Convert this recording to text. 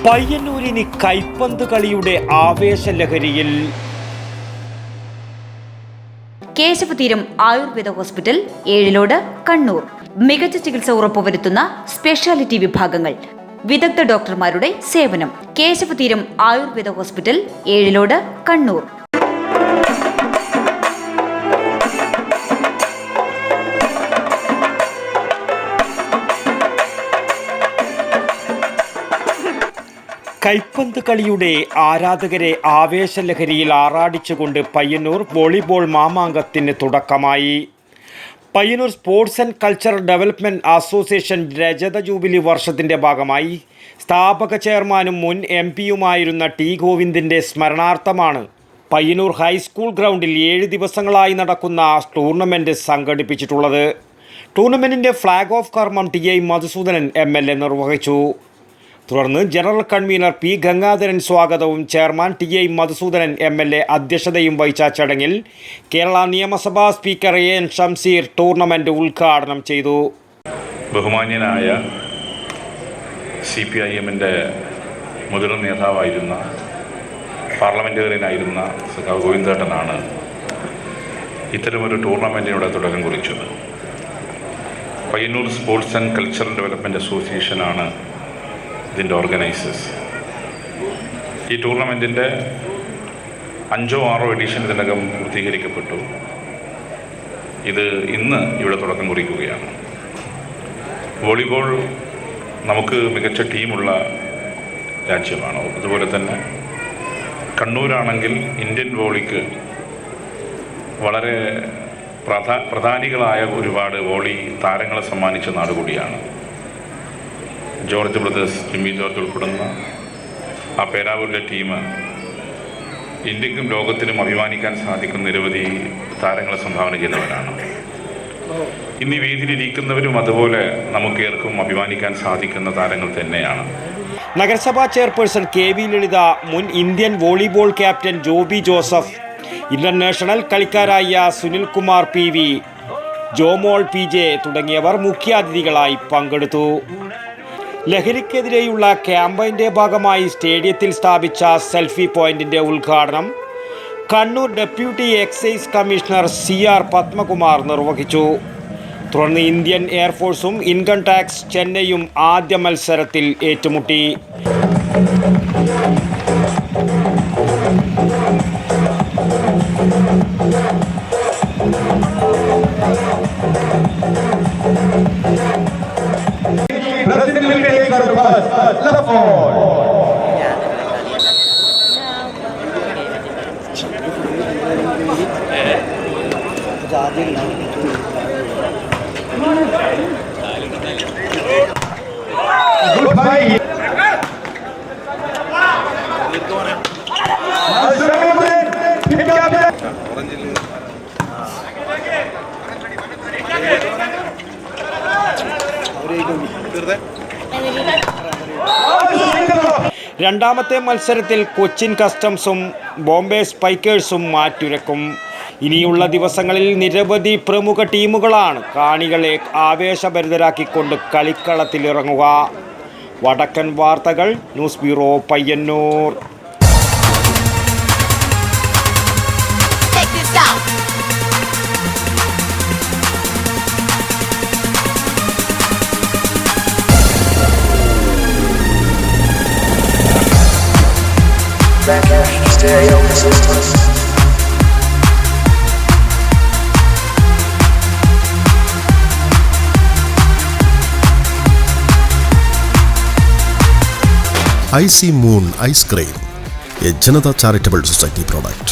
പയ്യന്നൂരിന് കൈപ്പന്ത് കളിയുടെ ആവേശലഹരിയിൽ. കേശവതീരം ആയുർവേദ ഹോസ്പിറ്റൽ, ഏഴിലോട്, കണ്ണൂർ. മികച്ച ചികിത്സ ഉറപ്പുവരുത്തുന്ന സ്പെഷ്യാലിറ്റി വിഭാഗങ്ങൾ, വിദഗ്ധ ഡോക്ടർമാരുടെ സേവനം. കേശവതീരം ആയുർവേദ ഹോസ്പിറ്റൽ, ഏഴിലോട്, കണ്ണൂർ. കൈപ്പന്ത് കളിയുടെ ആരാധകരെ ആവേശലഹരിയിൽ ആറാടിച്ചുകൊണ്ട് പയ്യന്നൂർ വോളിബോൾ മാമാങ്കത്തിന് തുടക്കമായി. Payyanur sports and cultural development association രജത ജൂബിലി വർഷത്തിൻ്റെ ഭാഗമായി സ്ഥാപക ചെയർമാനും മുൻ MP-യുമായിരുന്ന ടി ഗോവിന്ദിൻ്റെ സ്മരണാർത്ഥമാണ് പയ്യന്നൂർ ഹൈസ്കൂൾ ഗ്രൗണ്ടിൽ 7 ദിവസങ്ങളായി നടക്കുന്ന ടൂർണമെൻറ്റ് സംഘടിപ്പിച്ചിട്ടുള്ളത്. ടൂർണമെൻറ്റിൻ്റെ ഫ്ലാഗ് ഓഫ് കർമ്മം TI മധുസൂദനൻ MLA നിർവഹിച്ചു. തുടർന്ന് ജനറൽ കൺവീനർ P ഗംഗാധരൻ സ്വാഗതവും ചെയർമാൻ TI മധുസൂദനൻ MLA അധ്യക്ഷതയും വഹിച്ച ചടങ്ങിൽ കേരള നിയമസഭാ സ്പീക്കർ AN ഷംസീർ ടൂർണമെന്റ് ഉദ്ഘാടനം ചെയ്തു. ബഹുമാന്യനായ CPIM-ന്റെ മുതിർന്ന നേതാവായിരുന്ന പാർലമെന്റേറിയനായിരുന്ന സഖാവ് ഗോവിന്ദേട്ടനാണ് ഇത്തരമൊരു ടൂർണമെന്റിലൂടെ തുടക്കം കുറിച്ചത്. Payyanur sports and cultural development അസോസിയേഷനാണ് ഇതിൻ്റെ ഓർഗനൈസേഴ്സ്. ഈ ടൂർണമെൻറ്റിൻ്റെ 5ഓ 6ഓ എഡിഷൻ ഇതിനകം പൂർത്തീകരിക്കപ്പെട്ടു. ഇത് ഇന്ന് ഇവിടെ തുടക്കം കുറിക്കുകയാണ്. വോളിബോൾ നമുക്ക് മികച്ച ടീമുള്ള രാജ്യമാണ്. അതുപോലെ തന്നെ കണ്ണൂരാണെങ്കിൽ ഇന്ത്യൻ വോളിക്ക് വളരെ പ്രധാനികളായ ഒരുപാട് വോളി താരങ്ങളെ സമ്മാനിച്ച നാടുകൂടിയാണ്. ജോർജ് ബ്രദേഴ്സ്, ജിമ്മി ജോർജ് ഉൾപ്പെടുന്ന ആ പേരാവൂരിലെ ടീം ഇന്ത്യക്കും ലോകത്തിനും അഭിമാനിക്കാൻ സാധിക്കുന്ന നിരവധി താരങ്ങളെ സംഭാവന ചെയ്യുന്നവരാണ്. ഇന്ന് ഈ വേദിയിലിരിക്കുന്നവരും അതുപോലെ നമുക്കേർക്കും അഭിമാനിക്കാൻ സാധിക്കുന്ന താരങ്ങൾ തന്നെയാണ്. നഗരസഭാ ചെയർപേഴ്സൺ KV ലളിത, മുൻ Indian volleyball captain Joby Joseph, international കളിക്കാരായ സുനിൽ കുമാർ PV, ജോമോൾ PJ തുടങ്ങിയവർ മുഖ്യാതിഥികളായി പങ്കെടുത്തു. ലഹരിക്കെതിരെയുള്ള ക്യാമ്പയിൻ്റെ ഭാഗമായി സ്റ്റേഡിയത്തിൽ സ്ഥാപിച്ച സെൽഫി പോയിന്റിൻ്റെ ഉദ്ഘാടനം Kannur deputy excise commissioner CR Padmakumar നിർവഹിച്ചു. തുടർന്ന് ഇന്ത്യൻ എയർഫോഴ്സും ഇൻകം ടാക്സ് ചെന്നൈയും ആദ്യ മത്സരത്തിൽ ഏറ്റുമുട്ടി. രണ്ടാമത്തെ മത്സരത്തിൽ കൊച്ചിൻ കസ്റ്റംസും ബോംബെ സ്പൈക്കേഴ്സും മാറ്റുരക്കും. ഇനിയുള്ള ദിവസങ്ങളിൽ നിരവധി പ്രമുഖ ടീമുകളാണ് കാണികളെ ആവേശഭരിതരാക്കിക്കൊണ്ട് കളിക്കളത്തിലിറങ്ങുക. വടക്കൻ വാർത്തകൾ, news bureau, Payyanur. Stereo Resistance. IC Moon Ice Cream, a Janata Charitable Society product.